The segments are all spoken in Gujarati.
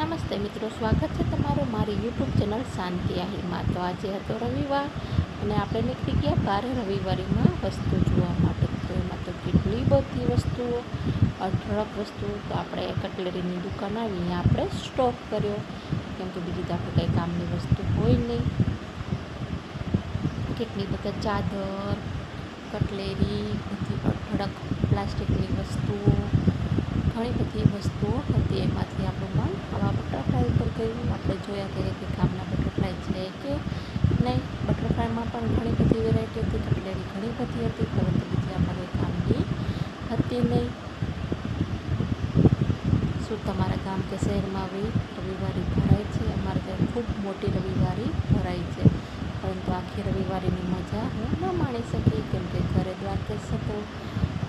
નમસ્તે મિત્રો, સ્વાગત છે તમારું મારી યુટ્યુબ ચેનલ શાંતિ આહિરમાં. તો આજે હતો રવિવાર અને આપણે નીકળી ગયા બાર રવિવારીમાં વસ્તુ જોવા માટે. તો એમાં તો કેટલી બધી વસ્તુઓ, અઢળક વસ્તુઓ. તો આપણે કટલેરીની દુકાન આવી, અહીંયા આપણે સ્ટોક કર્યો, કેમ કે બીજી તો આપણે કંઈ કામની વસ્તુ હોય નહીં. કેટલી બધા ચાદર, કટલેરી, બધી અઢળક પ્લાસ્ટિકની વસ્તુઓ, ઘણી બધી વસ્તુઓ હતી. એમાંથી આપણું મન આવા બટરફ્લાય ઉપર ગયું. આપણે જોયા કે કામના બટરફ્લાય છે કે નહીં. બટરફ્લાયમાં પણ ઘણી બધી વેરાયટી હતી, કટલેરી ઘણી બધી હતી, પરંતુ બીજી આપણે કામની હતી નહીં. શું તમારા ગામ કે શહેરમાં આવી રવિવારી ભરાય છે? અમારે ત્યાં ખૂબ મોટી રવિવારી ભરાય છે, પરંતુ આખી રવિવારીની મજા હું ન માણી શકી, કેમ કે ઘરે દ્વારકેશ હતો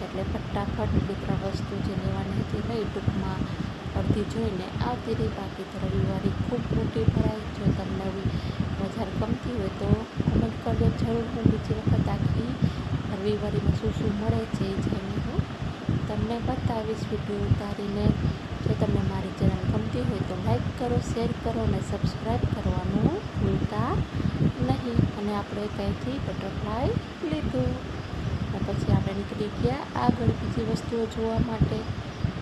એટલે ફટાફટ બે ત્રણ વસ્તુ જે લેવાની હતી લઈ ટૂંકમાં અડધી જોઈને આવતી રહી. બાકી તો રવિવારી ખૂબ મોટી ભરાય. જો તમને આવી મજા ગમતી હોય તો કોમેન્ટ કરજો જરૂર. હું બીજી વખત આખી રવિવારીમાં શું શું મળે છે એ જઈને હું તમને બતાવીશ વિડીયો ઉતારીને. જો તમને મારી ચેનલ ગમતી હોય તો લાઈક કરો, શેર કરો અને સબસ્ક્રાઈબ કરવાનું ભૂલતા નહીં. અને આપણે કંઈથી બટરફ્લાય લીધું અને પછી આપણે નીકળી ગયા આગળ બીજી વસ્તુઓ જોવા માટે.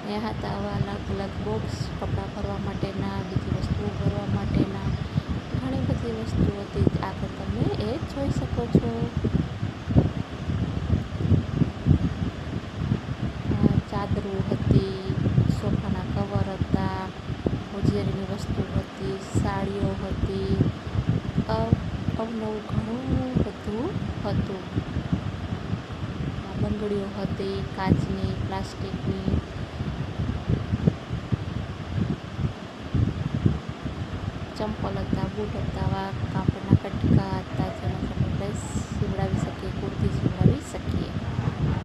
અહીંયા હતા આવા અલગ અલગ બોક્સ, કપડાં ભરવા માટેના, બીજી વસ્તુઓ ભરવા માટેના, ઘણી બધી વસ્તુઓ હતી. આગળ તમે એ જોઈ શકો છો. ચાદરો હતી, સોફાના કવર હતા, હોજિયારીની વસ્તુ હતી, સાડીઓ હતી, અવનવું ઘણું બધું હતું. બંગડીઓ હતી, કાચની, પ્લાસ્ટિકની, ચંપલ હતા, બૂટ હતા, કાપડના કટકા હતા.